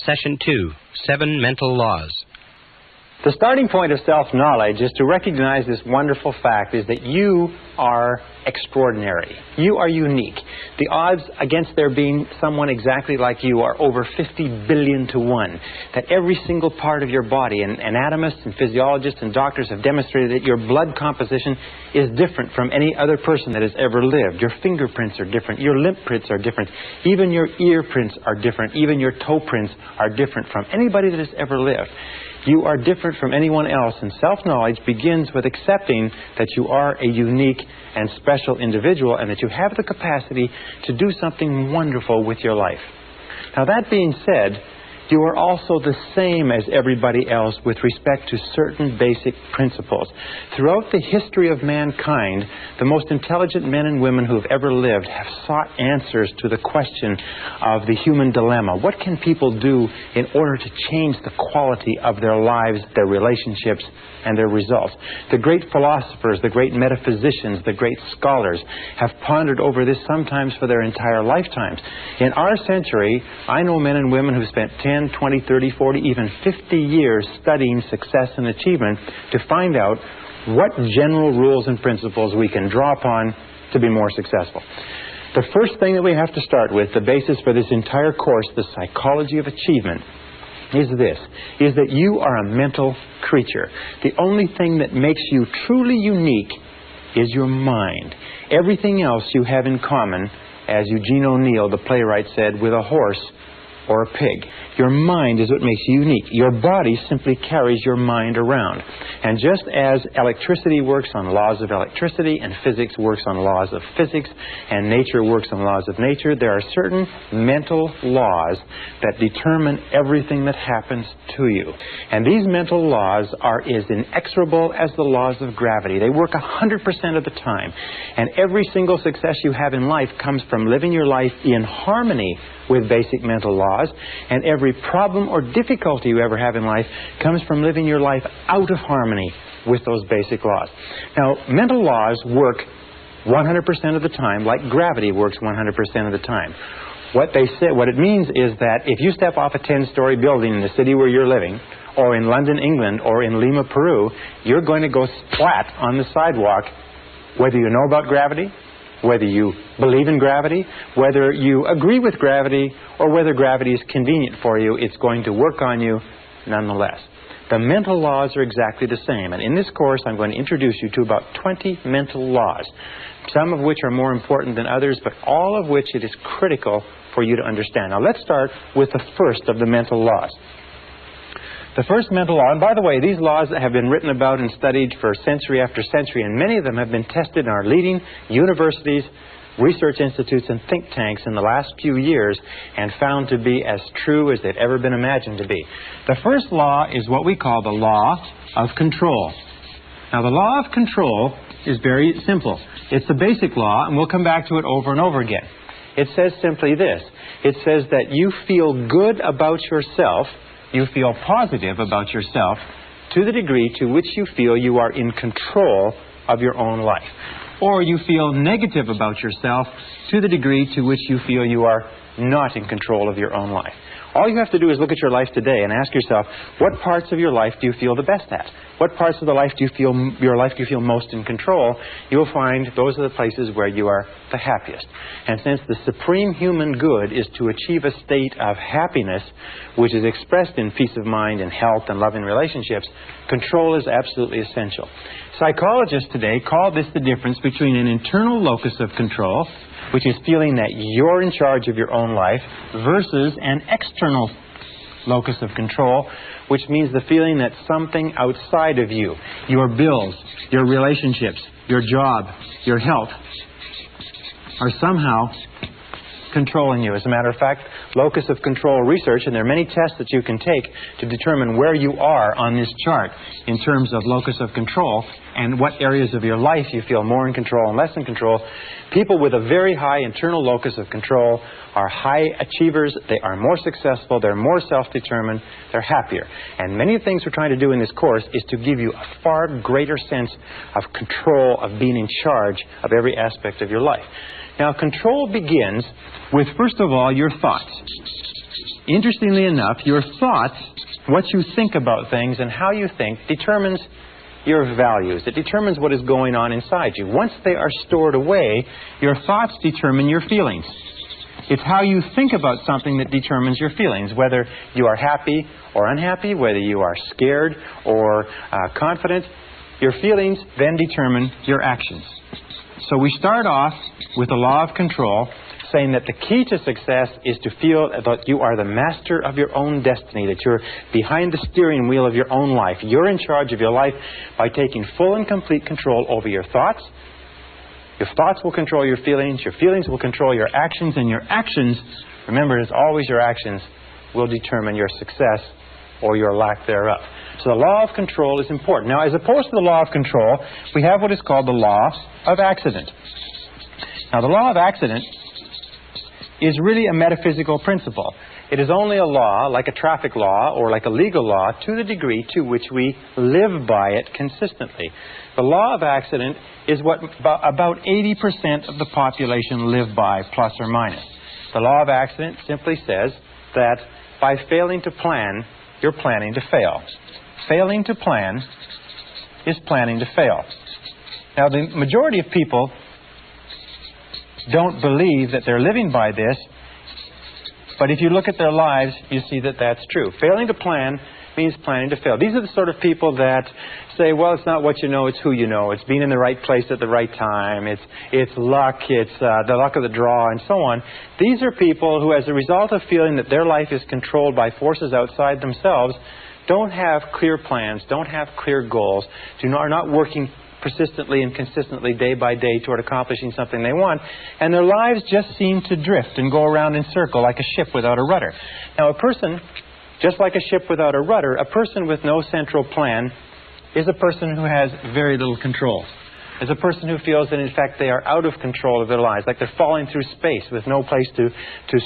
Session 2, 7 Mental Laws. The starting point of self-knowledge is to recognize this wonderful fact is that you are extraordinary. You are unique. The odds against there being someone exactly like you are over 50 billion to 1. That every single part of your body, and anatomists and physiologists and doctors have demonstrated that your blood composition is different from any other person that has ever lived. Your fingerprints are different. Your lip prints are different. Even your ear prints are different. Even your toe prints are different from anybody that has ever lived. You are different from anyone else, and self-knowledge begins with accepting that you are a unique and special individual and that you have the capacity to do something wonderful with your life. Now, that being said, you are also the same as everybody else with respect to certain basic principles. Throughout the history of mankind, the most intelligent men and women who have ever lived have sought answers to the question of the human dilemma. What can people do in order to change the quality of their lives, their relationships, and their results? The great philosophers, the great metaphysicians, the great scholars have pondered over this sometimes for their entire lifetimes. In our century, I know men and women who've spent 10, 20, 30, 40, even 50 years studying success and achievement to find out what general rules and principles we can draw upon to be more successful. The first thing that we have to start with, the basis for this entire course, the psychology of achievement, is this, is that you are a mental creature. The only thing that makes you truly unique is your mind. Everything else you have in common, as Eugene O'Neill, the playwright, said, with a horse or a pig. Your mind is what makes you unique. Your body simply carries your mind around. And just as electricity works on laws of electricity, and physics works on laws of physics, and nature works on laws of nature, there are certain mental laws that determine everything that happens to you. And these mental laws are as inexorable as the laws of gravity. They work 100% of the time. And every single success you have in life comes from living your life in harmony with basic mental laws, and every problem or difficulty you ever have in life comes from living your life out of harmony with those basic laws. Now, mental laws work 100% of the time, like gravity works 100% of the time. What it means is that if you step off a 10-story building in the city where you're living, or in London, England, or in Lima, Peru, you're going to go splat on the sidewalk, whether you know about gravity, whether you believe in gravity, whether you agree with gravity, or whether gravity is convenient for you, it's going to work on you nonetheless. The mental laws are exactly the same, and in this course I'm going to introduce you to about 20 mental laws, some of which are more important than others, but all of which it is critical for you to understand. Now let's start with the first of the mental laws. The first mental law, and by the way, these laws have been written about and studied for century after century, and many of them have been tested in our leading universities, research institutes, and think tanks in the last few years and found to be as true as they've ever been imagined to be. The first law is what we call the law of control. Now, the law of control is very simple. It's the basic law, and we'll come back to it over and over again. It says simply this. It says that you feel good about yourself, you feel positive about yourself to the degree to which you feel you are in control of your own life. Or you feel negative about yourself to the degree to which you feel you are not in control of your own life. All you have to do is look at your life today and ask yourself, what parts of your life do you feel the best at? What parts of the life do you feel most in control? You'll find those are the places where you are the happiest. And since the supreme human good is to achieve a state of happiness, which is expressed in peace of mind and health and loving relationships, control is absolutely essential. Psychologists today call this the difference between an internal locus of control, which is feeling that you're in charge of your own life, versus an external locus of control, which means the feeling that something outside of you, your bills, your relationships, your job, your health, are somehow controlling you. As a matter of fact, locus of control research, and there are many tests that you can take to determine where you are on this chart in terms of locus of control and what areas of your life you feel more in control and less in control. People with a very high internal locus of control are high achievers, they are more successful, they're more self-determined, they're happier. And many of the things we're trying to do in this course is to give you a far greater sense of control, of being in charge of every aspect of your life. Now, control begins with, first of all, your thoughts. interestingly enough, your thoughts, what you think about things and how you think, determines your values. It determines what is going on inside you. Once they are stored away, your thoughts determine your feelings. It's how you think about something that determines your feelings, whether you are happy or unhappy, whether you are scared or confident. Your feelings then determine your actions. So we start off with the law of control, saying that the key to success is to feel that you are the master of your own destiny, that you're behind the steering wheel of your own life. You're in charge of your life by taking full and complete control over your thoughts. Your thoughts will control your feelings will control your actions, and your actions, remember, it's always your actions, will determine your success or your lack thereof. So the law of control is important. Now, as opposed to the law of control, we have what is called the law of accident. Now, the law of accident is really a metaphysical principle. It is only a law, like a traffic law or like a legal law, to the degree to which we live by it consistently. The law of accident is what about 80% of the population live by, plus or minus. The law of accident simply says that by failing to plan, you're planning to fail. Failing to plan is planning to fail. Now, the majority of people don't believe that they're living by this, but if you look at their lives, you see that that's true. Failing to plan means planning to fail. These are the sort of people that say, well, it's not what you know, it's who you know. It's being in the right place at the right time. It's luck. It's the luck of the draw, and so on. These are people who, as a result of feeling that their life is controlled by forces outside themselves, don't have clear plans, don't have clear goals, are not working persistently and consistently day by day toward accomplishing something they want, and their lives just seem to drift and go around in circle like a ship without a rudder. Now, a person, just like a ship without a rudder, a person with no central plan is a person who has very little control. Is a person who feels that, in fact, they are out of control of their lives, like they're falling through space with no place to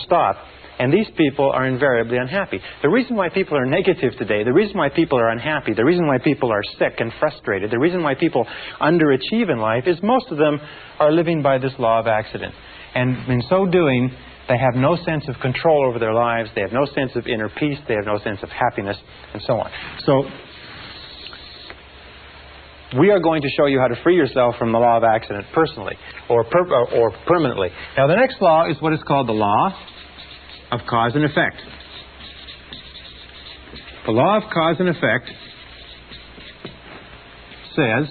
stop. And these people are invariably unhappy. The reason why people are negative today, the reason why people are unhappy, the reason why people are sick and frustrated, the reason why people underachieve in life is most of them are living by this law of accident. And in so doing, they have no sense of control over their lives, they have no sense of inner peace, they have no sense of happiness, and so on. So, we are going to show you how to free yourself from the law of accident personally, or permanently. Now, the next law is what is called the law of cause and effect. The law of cause and effect says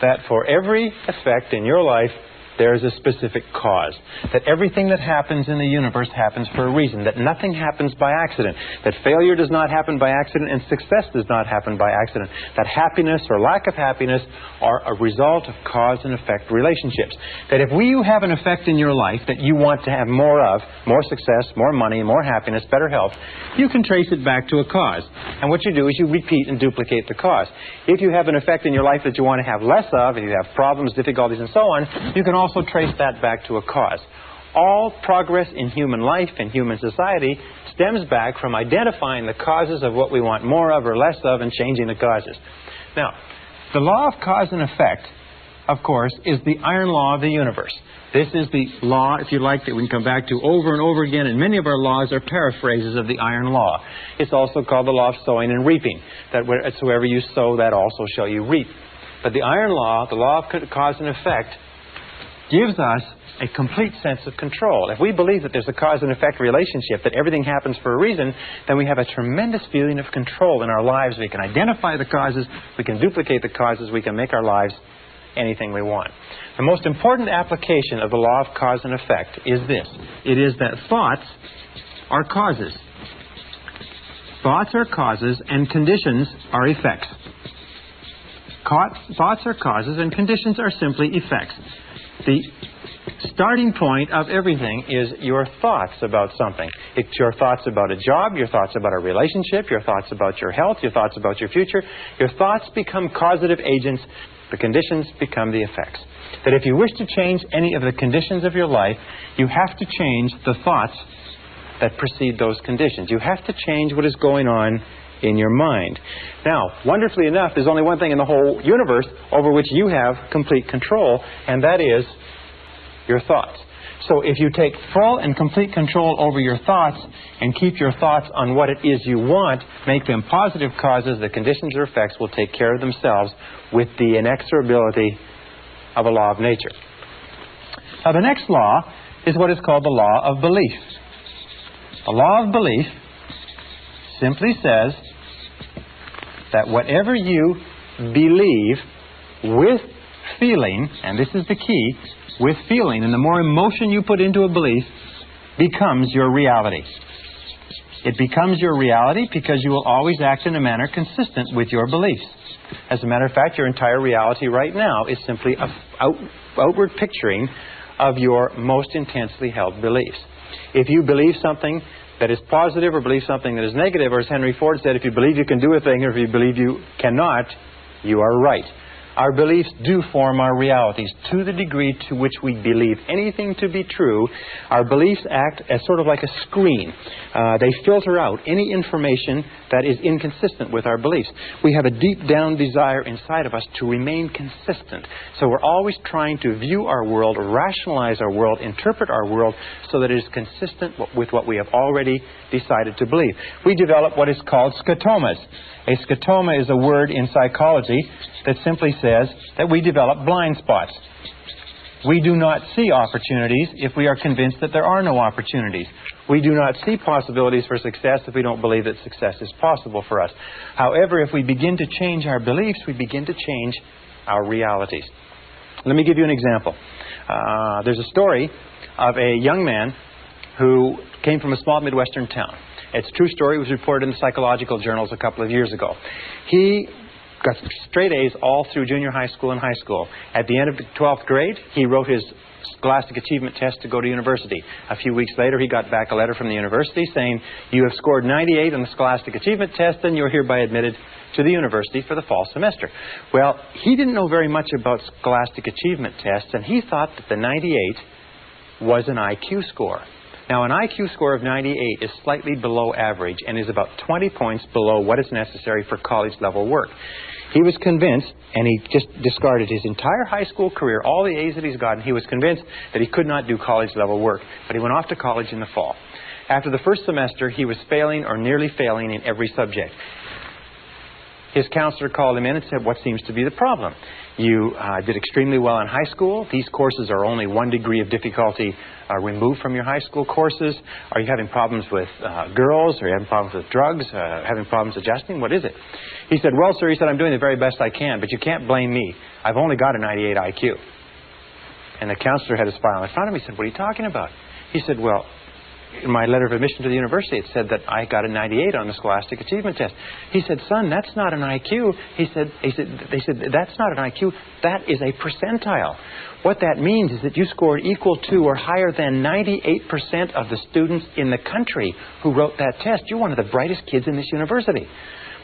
that for every effect in your life, there is a specific cause. That everything that happens in the universe happens for a reason. That nothing happens by accident. That failure does not happen by accident and success does not happen by accident. That happiness or lack of happiness are a result of cause and effect relationships. That if you have an effect in your life that you want to have more of, more success, more money, more happiness, better health, you can trace it back to a cause. And what you do is you repeat and duplicate the cause. If you have an effect in your life that you want to have less of, if you have problems, difficulties, and so on, you can also trace that back to a cause. All progress in human life and human society stems back from identifying the causes of what we want more of or less of and changing the causes. Now, the law of cause and effect, of course, is the iron law of the universe. This is the law, if you like, that we can come back to over and over again, and many of our laws are paraphrases of the iron law. It's also called the law of sowing and reaping, that wherever you sow, that also shall you reap. But the iron law, the law of cause and effect, gives us a complete sense of control. If we believe that there's a cause and effect relationship, that everything happens for a reason, then we have a tremendous feeling of control in our lives. We can identify the causes, we can duplicate the causes, we can make our lives anything we want. The most important application of the law of cause and effect is this. It is that thoughts are causes. Thoughts are causes and conditions are effects. Thoughts are causes and conditions are simply effects. The starting point of everything is your thoughts about something. It's your thoughts about a job, your thoughts about a relationship, your thoughts about your health, your thoughts about your future. Your thoughts become causative agents. The conditions become the effects. That if you wish to change any of the conditions of your life, you have to change the thoughts that precede those conditions. You have to change what is going on in your mind. Now, wonderfully enough, there's only one thing in the whole universe over which you have complete control, and that is your thoughts. So if you take full and complete control over your thoughts and keep your thoughts on what it is you want, make them positive causes, the conditions or effects will take care of themselves with the inexorability of a law of nature. Now the next law is what is called the law of belief. The law of belief simply says that whatever you believe with feeling, and this is the key, with feeling, and the more emotion you put into a belief, becomes your reality. It becomes your reality because you will always act in a manner consistent with your beliefs. As a matter of fact, your entire reality right now is simply an outward picturing of your most intensely held beliefs. If you believe something that is positive or believe something that is negative, or as Henry Ford said, if you believe you can do a thing or if you believe you cannot, you are right. Our beliefs do form our realities. To the degree to which we believe anything to be true, our beliefs act as sort of like a screen. They filter out any information that is inconsistent with our beliefs. We have a deep down desire inside of us to remain consistent. So we're always trying to view our world, rationalize our world, interpret our world so that it is consistent with what we have already decided to believe. We develop what is called scotomas. A scotoma is a word in psychology that simply says that we develop blind spots. We do not see opportunities if we are convinced that there are no opportunities. We do not see possibilities for success if we don't believe that success is possible for us. However, if we begin to change our beliefs, we begin to change our realities. Let me give you an example. There's a story of a young man who came from a small Midwestern town. It's a true story. It was reported in the psychological journals a couple of years ago. He got straight A's all through junior high school and high school. At the end of the 12th grade, he wrote his Scholastic Achievement Test to go to university. A few weeks later, he got back a letter from the university saying, "You have scored 98 on the Scholastic Achievement Test, and you're hereby admitted to the university for the fall semester." Well, he didn't know very much about Scholastic Achievement Tests, and he thought that the 98 was an IQ score. Now, an IQ score of 98 is slightly below average and is about 20 points below what is necessary for college-level work. He was convinced, and he just discarded his entire high school career, all the A's that he's gotten. He was convinced that he could not do college-level work, but he went off to college in the fall. After the first semester, he was failing or nearly failing in every subject. His counselor called him in and said, "What seems to be the problem? You did extremely well in high school. These courses are only 1 degree of difficulty removed from your high school courses. Are you having problems with girls? Are you having problems with drugs? Having problems adjusting? What is it?" He said, "Well, sir," he said, "I'm doing the very best I can, but you can't blame me. I've only got a 98 IQ. And the counselor had his file in front of him. He said, "What are you talking about?" He said, "Well, in my letter of admission to the university, it said that I got a 98 on the Scholastic Achievement Test." He said, "Son, that's not an IQ." They said, "That's not an IQ. That is a percentile. What that means is that you scored equal to or higher than 98% of the students in the country who wrote that test. You're one of the brightest kids in this university."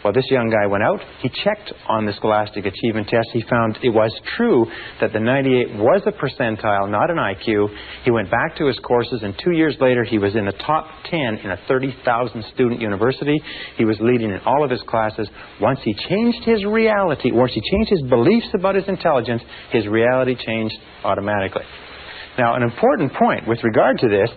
Well, this young guy went out. He checked on the Scholastic Achievement Test. He found it was true that the 98 was a percentile, not an IQ. He went back to his courses, and 2 years later, he was in the top 10 in a 30,000 student university. He was leading in all of his classes. Once he changed his reality, once he changed his beliefs about his intelligence, his reality changed automatically. Now, an important point with regard to this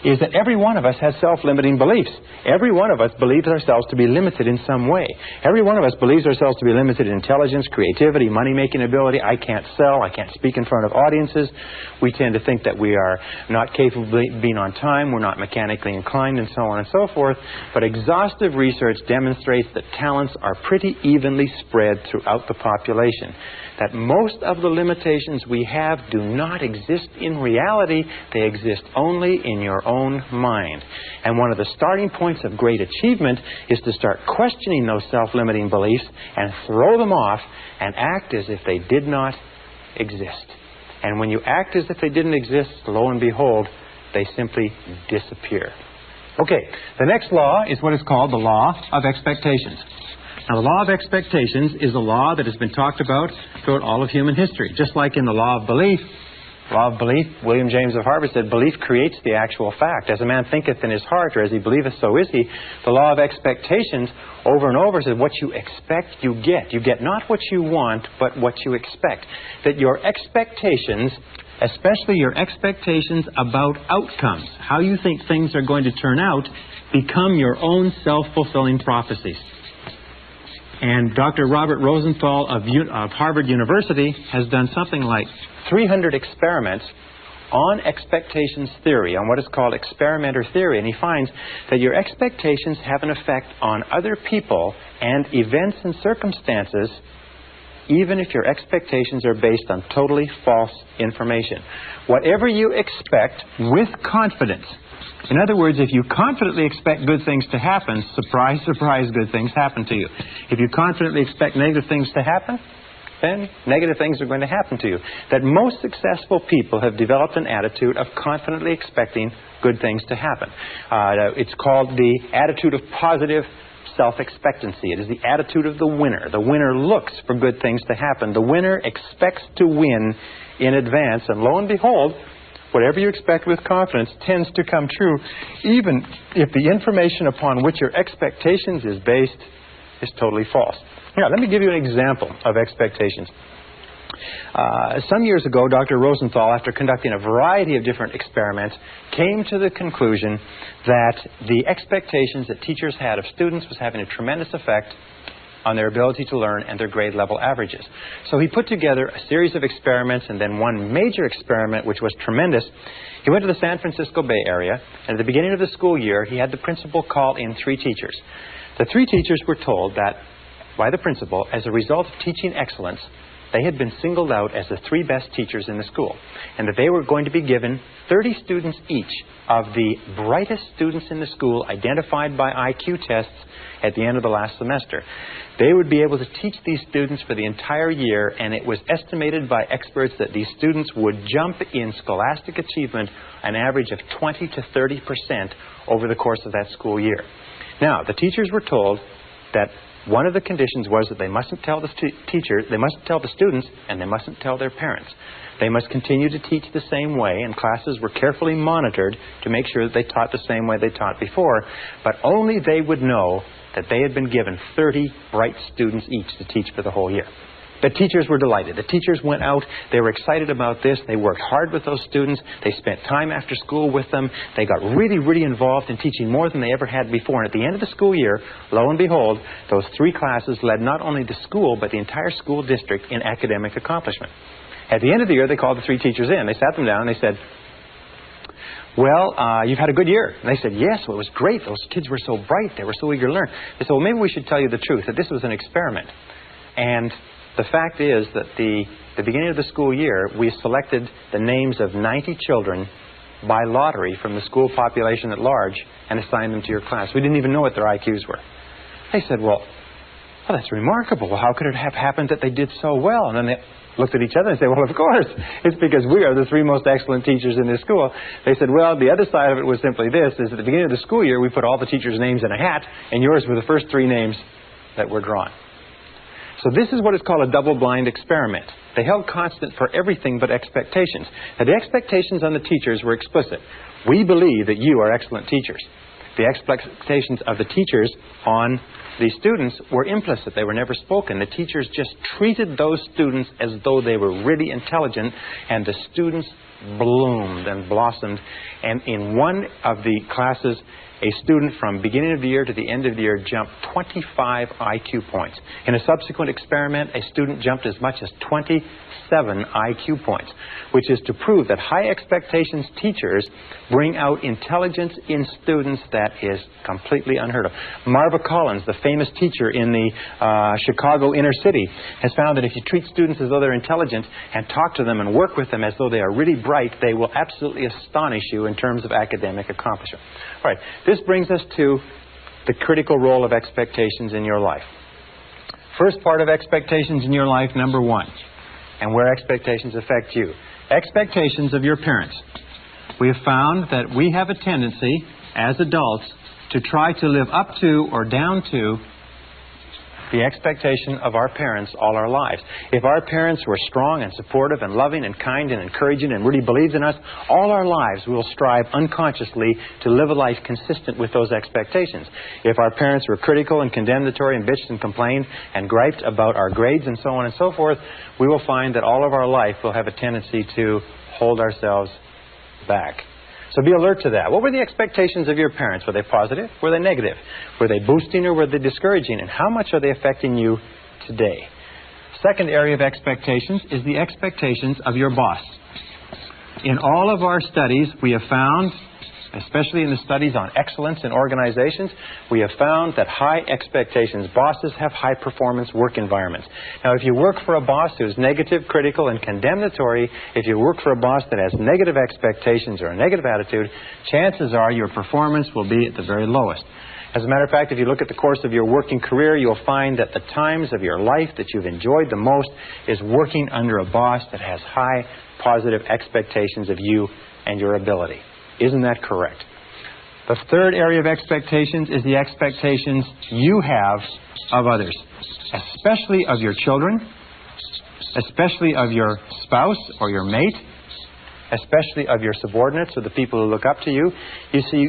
is that every one of us has self-limiting beliefs. Every one of us believes ourselves to be limited in some way. Every one of us believes ourselves to be limited in intelligence, creativity, money-making ability. I can't sell. I can't speak in front of audiences. We tend to think that we are not capable of being on time. We're not mechanically inclined, and so on and so forth. But exhaustive research demonstrates that talents are pretty evenly spread throughout the population. That most of the limitations we have do not exist in reality. They exist only in your own mind. And one of the starting points of great achievement is to start questioning those self-limiting beliefs and throw them off and act as if they did not exist. And when you act as if they didn't exist, lo and behold, they simply disappear. Okay, the next law is what is called the law of expectations. Now, the law of expectations is a law that has been talked about throughout all of human history. Just like in the law of belief, William James of Harvard said, belief creates the actual fact. As a man thinketh in his heart, or as he believeth, so is he. The law of expectations over and over says, what you expect, you get. You get not what you want, but what you expect. That your expectations especially your expectations about outcomes, how you think things are going to turn out, become your own self-fulfilling prophecies. And Dr. Robert Rosenthal of Harvard University has done something like 300 experiments on expectations theory, on what is called experimenter theory, and he finds that your expectations have an effect on other people and events and circumstances, even if your expectations are based on totally false information. Whatever you expect with confidence. In other words, if you confidently expect good things to happen, surprise, surprise, good things happen to you. If you confidently expect negative things to happen, then negative things are going to happen to you. That most successful people have developed an attitude of confidently expecting good things to happen. It's called the attitude of positive self-expectancy. It is the attitude of the winner. The winner looks for good things to happen. The winner expects to win in advance, and lo and behold, whatever you expect with confidence tends to come true, even if the information upon which your expectations is based is totally false. Now, let me give you an example of expectations. Some years ago, Dr. Rosenthal, after conducting a variety of different experiments, came to the conclusion that the expectations that teachers had of students was having a tremendous effect on their ability to learn and their grade level averages. So he put together a series of experiments, and then one major experiment which was tremendous. He went to the San Francisco Bay Area, and at the beginning of the school year, he had the principal call in 3 teachers. The 3 teachers were told that by the principal, as a result of teaching excellence, they had been singled out as the 3 best teachers in the school, and that they were going to be given 30 students each of the brightest students in the school identified by IQ tests at the end of the last semester. They would be able to teach these students for the entire year, and it was estimated by experts that these students would jump in scholastic achievement an average of 20 to 30% over the course of that school year. Now, the teachers were told that one of the conditions was that they mustn't tell the teachers, they mustn't tell the students, and they mustn't tell their parents. They must continue to teach the same way, and classes were carefully monitored to make sure that they taught the same way they taught before, but only they would know that they had been given 30 bright students each to teach for the whole year. The teachers were delighted. The teachers went out. They were excited about this. They worked hard with those students. They spent time after school with them. They got really, really involved in teaching more than they ever had before. And at the end of the school year, lo and behold, those 3 classes led not only the school, but the entire school district in academic accomplishment. At the end of the year, they called the 3 teachers in. They sat them down and they said, well, you've had a good year. And they said, yes, well, it was great. Those kids were so bright. They were so eager to learn. They said, well, maybe we should tell you the truth, that this was an experiment. And the fact is that the beginning of the school year, we selected the names of 90 children by lottery from the school population at large and assigned them to your class. We didn't even know what their IQs were. They said, well, that's remarkable. Well, how could it have happened that they did so well? And then they looked at each other and said, well, of course, it's because we are the 3 most excellent teachers in this school. They said, well, the other side of it was simply this, is at the beginning of the school year, we put all the teachers' names in a hat, and yours were the first 3 names that were drawn. So this is what is called a double-blind experiment. They held constant for everything but expectations. Now, the expectations on the teachers were explicit. We believe that you are excellent teachers. The expectations of the teachers on the students were implicit. They were never spoken. The teachers just treated those students as though they were really intelligent, and the students bloomed and blossomed. And in one of the classes, a student from beginning of the year to the end of the year jumped 25 IQ points. In a subsequent experiment, a student jumped as much as 27 IQ points, which is to prove that high expectations teachers bring out intelligence in students that is completely unheard of. Marva Collins, the famous teacher in the Chicago inner city, has found that if you treat students as though they're intelligent and talk to them and work with them as though they are really bright, they will absolutely astonish you in terms of academic accomplishment. All right, this brings us to the critical role of expectations in your life. First part of expectations in your life, number 1, and where expectations affect you. Expectations of your parents. We have found that we have a tendency as adults to try to live up to or down to the expectation of our parents all our lives. If our parents were strong and supportive and loving and kind and encouraging and really believed in us, all our lives we will strive unconsciously to live a life consistent with those expectations. If our parents were critical and condemnatory and bitched and complained and griped about our grades and so on and so forth, we will find that all of our life we'll have a tendency to hold ourselves back. So be alert to that. What were the expectations of your parents? Were they positive? Were they negative? Were they boosting or were they discouraging? And how much are they affecting you today? Second area of expectations is the expectations of your boss. In all of our studies, we have found, especially in the studies on excellence in organizations, we have found that high expectations, bosses have high-performance work environments. Now, if you work for a boss who's negative, critical, and condemnatory, if you work for a boss that has negative expectations or a negative attitude, chances are your performance will be at the very lowest. As a matter of fact, if you look at the course of your working career, you'll find that the times of your life that you've enjoyed the most is working under a boss that has high positive expectations of you and your ability. Isn't that correct? The third area of expectations is the expectations you have of others, especially of your children, especially of your spouse or your mate, especially of your subordinates or the people who look up to you. You see,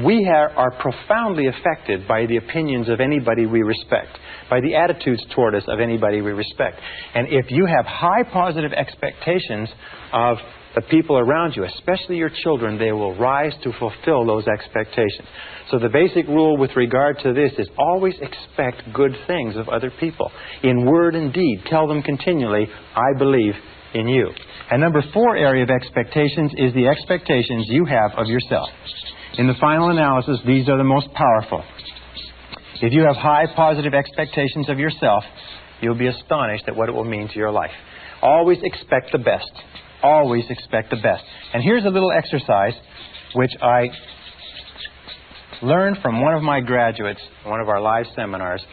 we are profoundly affected by the opinions of anybody we respect, by the attitudes toward us of anybody we respect. And if you have high positive expectations of the people around you, especially your children, they will rise to fulfill those expectations. So the basic rule with regard to this is always expect good things of other people. In word and deed, tell them continually, I believe in you. And number 4 area of expectations is the expectations you have of yourself. In the final analysis, these are the most powerful. If you have high positive expectations of yourself, you'll be astonished at what it will mean to your life. Always expect the best. Always expect the best. And here's a little exercise which I learned from one of my graduates, one of our live seminars.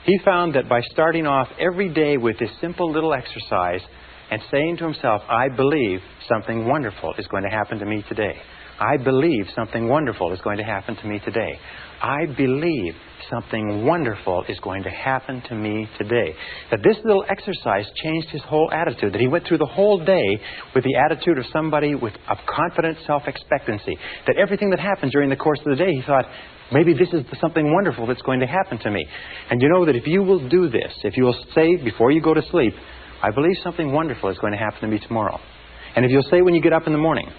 He found that by starting off every day with this simple little exercise and saying to himself, I believe something wonderful is going to happen to me today. I believe something wonderful is going to happen to me today. I believe something wonderful is going to happen to me today. That this little exercise changed his whole attitude. That he went through the whole day with the attitude of somebody with a confident self-expectancy. That everything that happened during the course of the day, he thought, maybe this is something wonderful that's going to happen to me. And you know that if you will do this, if you will say before you go to sleep, I believe something wonderful is going to happen to me tomorrow. And if you'll say when you get up in the morning,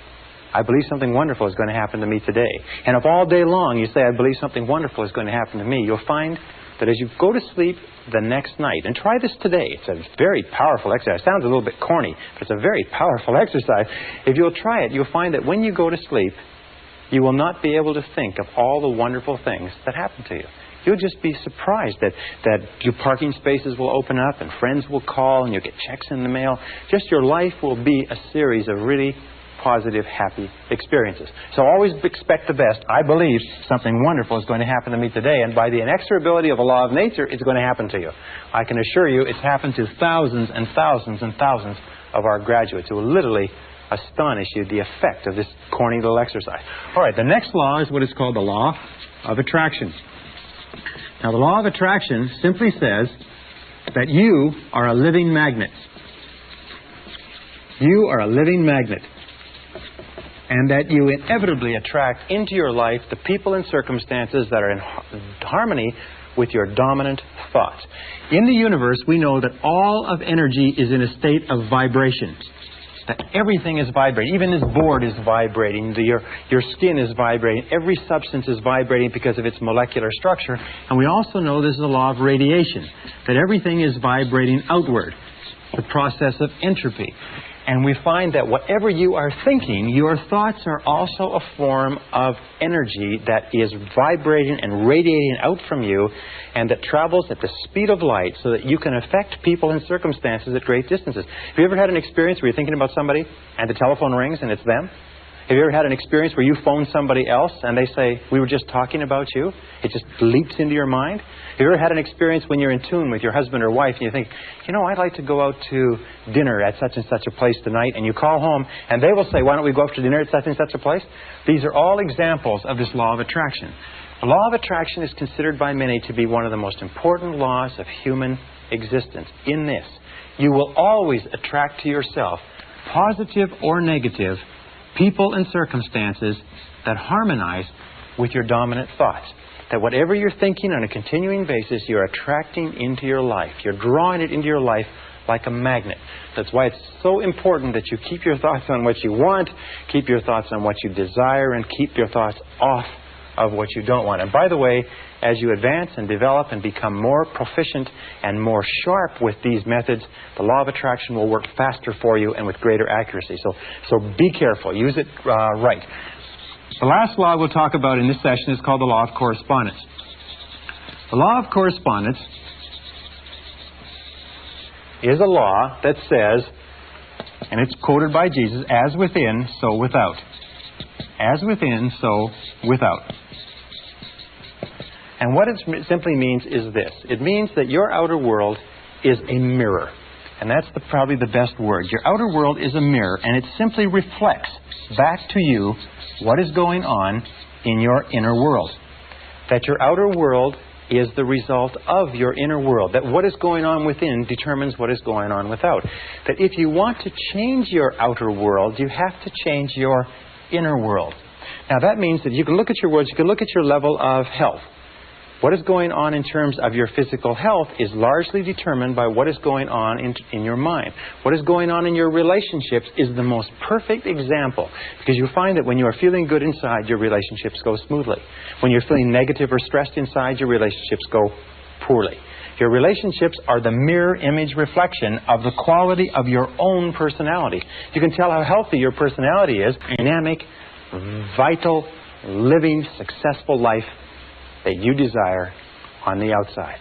I believe something wonderful is going to happen to me today. And if all day long you say, I believe something wonderful is going to happen to me, you'll find that as you go to sleep the next night, and try this today, it's a very powerful exercise. It sounds a little bit corny, but it's a very powerful exercise. If you'll try it, you'll find that when you go to sleep, you will not be able to think of all the wonderful things that happen to you. You'll just be surprised that your parking spaces will open up and friends will call and you'll get checks in the mail. Just your life will be a series of really positive, happy experiences. So always expect the best. I believe something wonderful is going to happen to me today, and by the inexorability of a law of nature, it's going to happen to you. I can assure you it's happened to thousands and thousands and thousands of our graduates who will literally astonish you the effect of this corny little exercise. All right, the next law is what is called the law of attraction. Now, the law of attraction simply says that you are a living magnet. You are a living magnet. And that you inevitably attract into your life the people and circumstances that are in harmony with your dominant thoughts. In the universe, we know that all of energy is in a state of vibration. That everything is vibrating. Even this board is vibrating. Your skin is vibrating. Every substance is vibrating because of its molecular structure. And we also know there's a law of radiation. That everything is vibrating outward. The process of entropy. And we find that whatever you are thinking, your thoughts are also a form of energy that is vibrating and radiating out from you and that travels at the speed of light so that you can affect people and circumstances at great distances. Have you ever had an experience where you're thinking about somebody and the telephone rings and it's them? Have you ever had an experience where you phone somebody else and they say, we were just talking about you? It just leaps into your mind? Have you ever had an experience when you're in tune with your husband or wife and you think, you know, I'd like to go out to dinner at such and such a place tonight, and you call home and they will say, why don't we go out to dinner at such and such a place? These are all examples of this law of attraction. The law of attraction is considered by many to be one of the most important laws of human existence. In this, you will always attract to yourself, positive or negative, people and circumstances that harmonize with your dominant thoughts. That whatever you're thinking on a continuing basis, you're attracting into your life. You're drawing it into your life like a magnet. That's why it's so important that you keep your thoughts on what you want, keep your thoughts on what you desire, and keep your thoughts off of what you don't want. And by the way, as you advance and develop and become more proficient and more sharp with these methods, the law of attraction will work faster for you and with greater accuracy. So be careful. Use it right. The last law we'll talk about in this session is called the law of correspondence. The law of correspondence is a law that says, and it's quoted by Jesus, as within, so without. As within, so without. And what it simply means is this. It means that your outer world is a mirror. And that's probably the best word. Your outer world is a mirror, and it simply reflects back to you what is going on in your inner world. That your outer world is the result of your inner world. That what is going on within determines what is going on without. That if you want to change your outer world, you have to change your inner world. Now that means that you can look at your world, you can look at your level of health. What is going on in terms of your physical health is largely determined by what is going on in your mind. What is going on in your relationships is the most perfect example, because you find that when you are feeling good inside, your relationships go smoothly. When you're feeling negative or stressed inside, your relationships go poorly. Your relationships are the mirror image reflection of the quality of your own personality. You can tell how healthy your personality is. Dynamic, vital, living, successful life that you desire on the outside.